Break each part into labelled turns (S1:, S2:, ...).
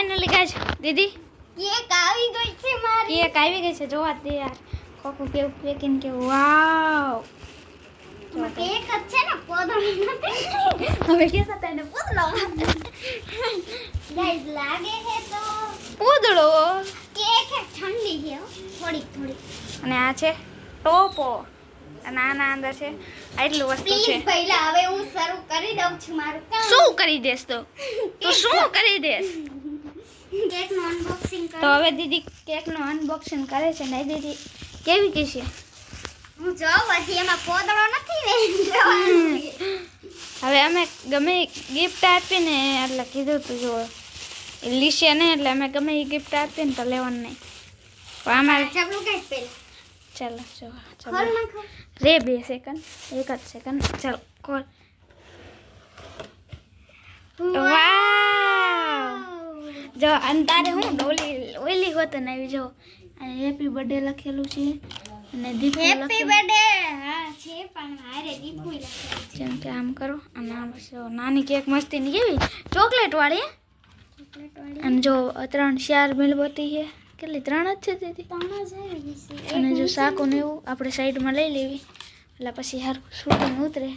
S1: Finally guys દીદી
S2: cake આવી ગઈ છે મારી.
S1: કેક આવી ગઈ છે જોવા દે યાર કોકુ કેવું પેકિંગ કે વાવ
S2: કેક જ છે ને પોદળો નથી.
S1: હવે કે હતા એને પૂતળો
S2: ગાઈસ લાગે છે તો
S1: પૂતળો
S2: કેક હે ઠંડી છે હો. થોડી
S1: અને આ છે ટોપો અને આના અંદર છે આટલું વસ્તુ છે
S2: પ્લીઝ પહેલા હવે હું શરૂ કરી દઉં છું મારું કામ.
S1: શું કરી દેસ તો શું કરી દેસ
S2: કેક નું અનબોક્સિંગ
S1: તો હવે દીદી કેક નું અનબોક્સિંગ કરે છે ને દીદી કેવી કે છે
S2: હું જોઉં પછી એમાં પોદળો નથી ને.
S1: હવે અમે ગમે ગિફ્ટ આપીને એટલે કીધું તું જો લીશે ને એટલે અમે ગમે એ ગિફ્ટ આપીને તો લેવાનું નહીં પણ અમારે
S2: ચપલું કઈ પહેલા
S1: ચાલો જો
S2: ખોલ નાખો.
S1: રે 2 સેકન્ડ 1 જ સેકન્ડ ચાલો કોલ વાવ જો અંતારે હું ડોલી ઓઈલી હોત ને આવી જો અને હેપી બર્થડે લખેલું છે અને દીપુ
S2: હેપી બર્થડે. હા છે પણ હારે દીપુ લખેલું છે.
S1: જેમ કે આમ કરો અને આમ જો નાની કેક મસ્તીની કેવી ચોકલેટ વાળી
S2: ચોકલેટ વાળી
S1: અને જો 3-4 મીણબત્તી છે કેટલી 3 જ છે દીદી
S2: ત્રણ જ આવી છે.
S1: અને જો સાકો ને એવું આપણે સાઈડમાં લઈ લેવી એટલે પછી હરખું શૂટિંગ ઉતરે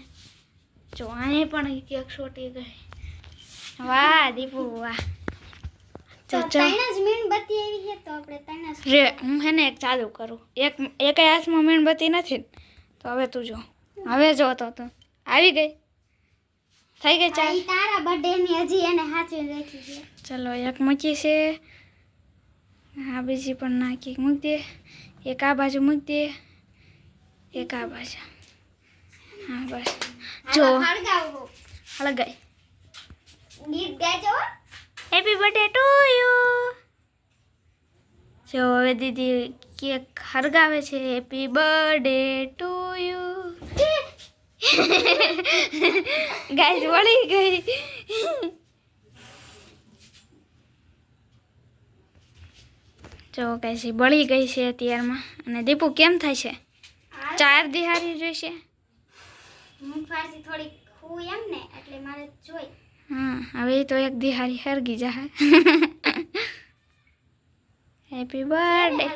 S1: જો અહીં પણ કેક છોટી ગઈ વાહ દીપુ વાહ
S2: તો ત્રણ જ મીણબત્તી આવી છે તો આપણે ત્રણ જ
S1: રે હું હે ને એક ચાલુ કરું એક હાથમાં મીણબત્તી નથી ને. તો હવે તું જો હવે જો તો તું આવી ગઈ થઈ ગઈ ચાલ
S2: આ તારા બર્થડે ની હજી એને સાચવી રાખી છે.
S1: ચલો એક મૂકી છે આ બીજી પણ નાખી મૂકી દે એક આ બાજુ મૂકી દે એક આ બાજુ હા બસ જો
S2: હળગાવો
S1: હળગાઈ
S2: ગીત ગાજો.
S1: હેપી બર્થડે ટુ યુ જો હવે દીદી કેક હરગાવે છે happy birthday to you guys વળી ગઈ જો ગાઈસ બળી ગઈ છે અત્યારમાં અને દીપુ કેમ થાય છે 4 દિહારી જોઈશે
S2: હું ફાસી થોડી ખું એમ ને એટલે મારે જોઈ.
S1: હા હવે તો એક દિહારી હરગી જાય happy birthday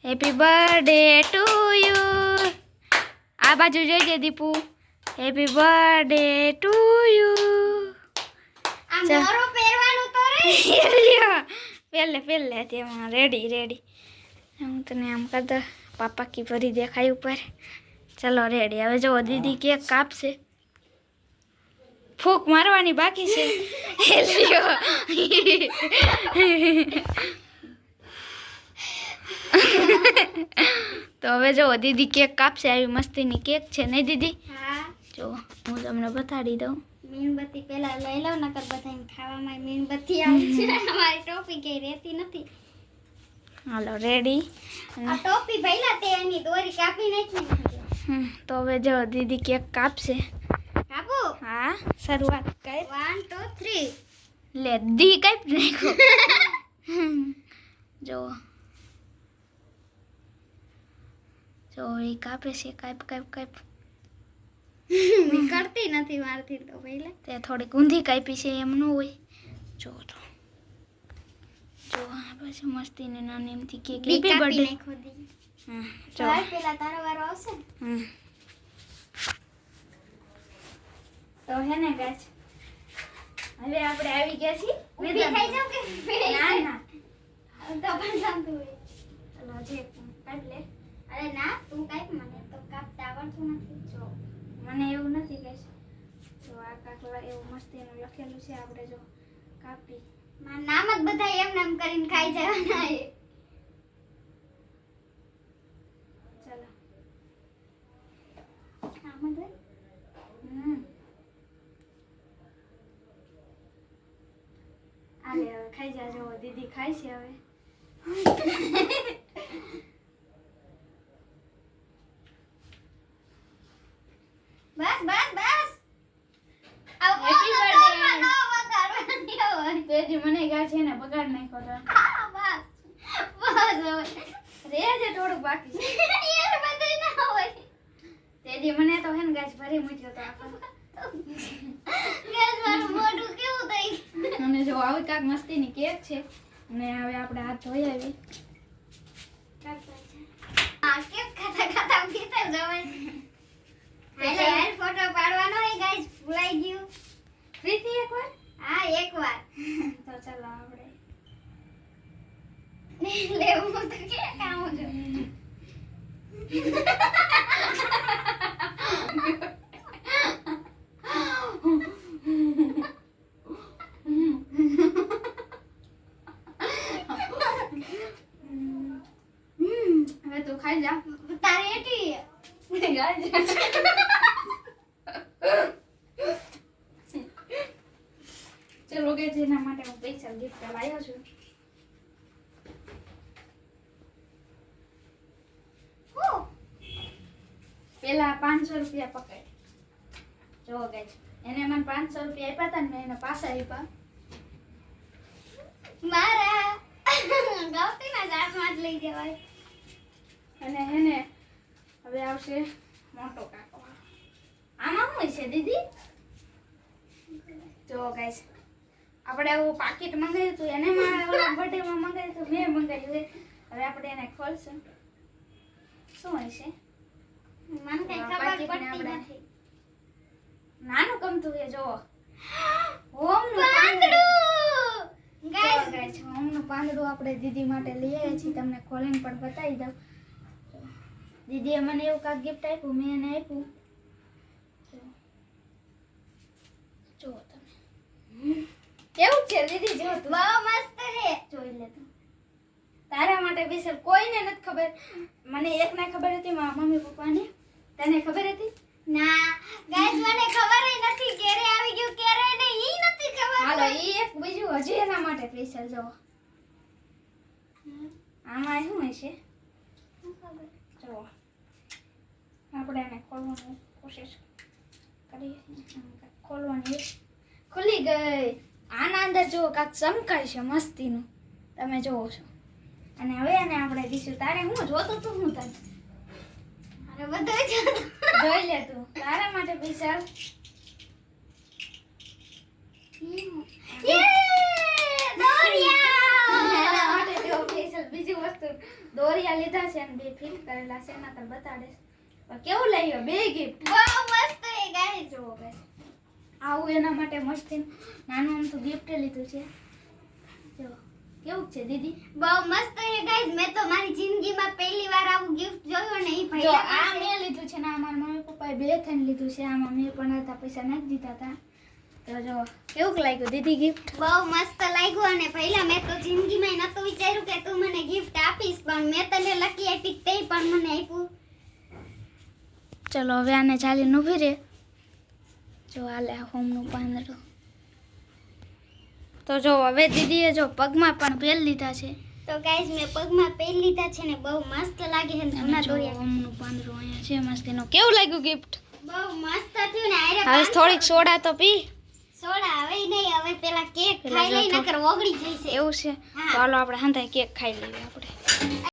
S1: happy birthday to you આ બાજુ જોઈજે Deepu happy birthday to you
S2: આ મોરો પહેરવાનું તો રે.
S1: પહેલે તેમાં રેડી હું તને આમ કરતા પાપા કી ભરી દેખાય ઉપર ચલો રેડી હવે જો દીદી કેક કાપશે ફૂંક મારવાની બાકી છે તો હવે જો દીદી કેક કાપશે આવી મસ્તીની કેક છે નહીં દીદી
S2: હા
S1: જો હું તમને બતાડી દઉં
S2: મીણબત્તી પહેલા લઈ લઉં નકર બધાને ખાવામાં મીણબત્તી આવે છે. અમારી ટોપી કઈ રહેતી નથી.
S1: હાલો રેડી
S2: આ ટોપી પહેલા તે એની દોરી કાપી નાખી.
S1: તો હવે જો દીદી કેક કાપશે
S2: કાપુ
S1: હા શરૂઆત કર
S2: 1 2 3
S1: લે દી કાપ નાખો જો એ કાપે છે કાપ
S2: કરતી નથી મારથી તો પહેલા
S1: તે થોડીક ઊંધી કાપી છે એમ ન હોય જો તો જો આ પછી મસ્તીને નાની એમથી કેક હેપી બર્થડે જો
S2: પેલા તારો વારો આવશે ને.
S1: તો હે ને ગાઈસ હવે આપણે આવી ગયા છીએ
S2: ઊભી થઈ જાવ કે
S1: ના
S2: તો પણ શાંતું હોય.
S1: ચલો જે કાપ લે
S2: અરે ના તું કાપ મને તો કાપતા આવડતું નથી.
S1: જો મને એવું નથી ગાઈસ તો આ કાકલા એવું મસ્તીનું લખેલું છે આપણે જો કાપી
S2: મારું નામ જ બધા એમ નામ કરીને ખાઈ જવાના છે.
S1: ચલો
S2: આમ જ હોય.
S1: આલે હવે ખાઈ જાજો દીદી ખાય છે હવે
S2: બસ
S1: Happy birthday. તેજી મને ગા છે ને બગાડ નાખ્યો તો
S2: બસ
S1: રે જે થોડુંક બાકી છે
S2: યાર બધું ના હોય.
S1: તેજી મને તો હે ને ગાજ ભરી મૂક્યો તો આખો
S2: ગાઈસ મારું મોઢું કેવું થઈ ગયું.
S1: અને જો આવી કાંક મસ્તીની કેક છે અને હવે આપણે હાથ ધોઈ આવી.
S2: આ કેક ખાતા ખાતા પીતા જવાય. હાલે યાર ફોટો પાડવાનો હે ગાઈસ ભૂલાઈ ગયું.
S1: પ્રીતિ એકવાર
S2: હા એકવાર
S1: તો ચાલો આપણે
S2: લેવું તો કે કામ જો.
S1: હવે તું ખાઈ જા.
S2: તારે એટી
S1: ચલો કે જેના માટે હું પૈસા ગિફ્ટ લાવ્યો છું.
S2: હો
S1: પેલા 500 રૂપિયા પકડ. જો ગાઈસ એને મને 500 રૂપિયા આપ્યા હતા ને મેં એને પાછા આપ્યા.
S2: મારા ગૌતીના જાતમાં જ લઈ જવાય.
S1: અને હેને હવે આવશે મોટો કાકો. આમાં શું છે દીદી? જો ગાઈસ આપણે એવું પાકીટ મંગાવ્યું હતું એને ઓલા બર્થડેમાં મંગાવ્યું હતું મેં મંગાવ્યું છે. હવે આપણે એને ખોલશું શું હોય છે.
S2: મને કઈ
S1: હા,
S2: ખબર
S1: પાકીટને
S2: પડતી
S1: આપણે-
S2: નથી.
S1: નાનું ગમતું છે જો હોમનું
S2: પાંદડું
S1: ગાઈસ
S2: ગાઈસ
S1: હોમનું પાંદડું આપણે દીદી માટે લઈ આવ્યા છીએ. તમને ખોલીને પણ બતાવી દઉં. દીદીએ મને એવું કાંઈક ગિફ્ટ આપ્યું મેં એને આપ્યું. જો તમે કેવું છે દીદી? જો તું
S2: બહુ મસ્ત છે.
S1: જોઈ લે તું. તારા માટે સ્પેશિયલ કોઈને નથી ખબર. મને એકને ખબર હતી મારા મમ્મી પપ્પાને. તને ખબર હતી?
S2: ના ગાઈસ મને ખબર ય નથી ક્યારે આવી ગયું ક્યારે નહીં ઈ નથી ખબર.
S1: હાલો ઈ એક બીજું હજી એના માટે સ્પેશિયલ જો આમાં શું હશે જો આપણે એને ખોલવાની કોશિશ કરીએ. ખોલવાની ખુલી ગઈ. આના અંદર જો કાંક ચમકાય છે મસ્તીનું તમે જોવો છો. અને હવે એને આપણે દીશું. તારે હું જોતું તું હું તને
S2: અરે બધું જ
S1: જોઈ લે તું તારા માટે સ્પેશિયલ
S2: યે દોરિયા
S1: એના માટે જો સ્પેશિયલ બીજી વસ્તુ દોરિયા લીધા છે અને બે ફિલ કરેલા છે એના તને બતાડે. પણ કેવું લાગ્યો બે ગિફ્ટ
S2: બહુ મસ્ત છે ગાઈસ.
S1: જો ગાઈસ આવું એના માટે મસ્તી નાનું આમ તો ગિફ્ટ લીધું છે. જો કેવું છે દીદી?
S2: બહુ મસ્ત છે ગાઈસ. મેં તો મારી જિંદગીમાં પહેલી વાર આવું ગિફ્ટ જોયું ને ઈ
S1: જો
S2: ભાઈ
S1: આ મેં લીધું છે ને આ મારા મમ્મી પપ્પાએ બે થઈને લીધું છે. આમાં મેં પણ અડધા પૈસા નાખી દીધા હતા. તો જો કેવું લાગ્યું દીદી ગિફ્ટ?
S2: બહુ મસ્ત લાગ્યું. અને પહેલા મેં તો જિંદગીમાં નતું વિચાર્યું કે તું મને ગિફ્ટ આપીશ પણ મેં તને લકી આપી તે પણ મને આપ્યું.
S1: ચલો હવે આને ચાલીને ઊભી રહે. જો હાલે આ હોમનું પાંદડું. તો જો હવે દીદીએ જો પગમાં પણ પહેરી લીધા છે.
S2: તો ગાઈસ મેં પગમાં પહેરી લીધા છે ને બહુ મસ્ત લાગે છે.
S1: અને
S2: જૂના
S1: જો
S2: દોરિયા
S1: હોમનું પાંદડું અહીંયા છે મસ્તીનું. કેવું લાગ્યું ગિફ્ટ?
S2: બહુ મસ્ત થયું ને આયરે
S1: હવે થોડીક સોડા તો પી.
S2: સોડા હવે નહીં હવે પેલા કેક
S1: પેલા
S2: ખાઈ
S1: જો
S2: લઈ
S1: તો.
S2: નકર ઓગળી જશે.
S1: એવું છે
S2: હા.
S1: તો હાલો આપણે હાંધાય કેક ખાઈ લઈએ આપણે.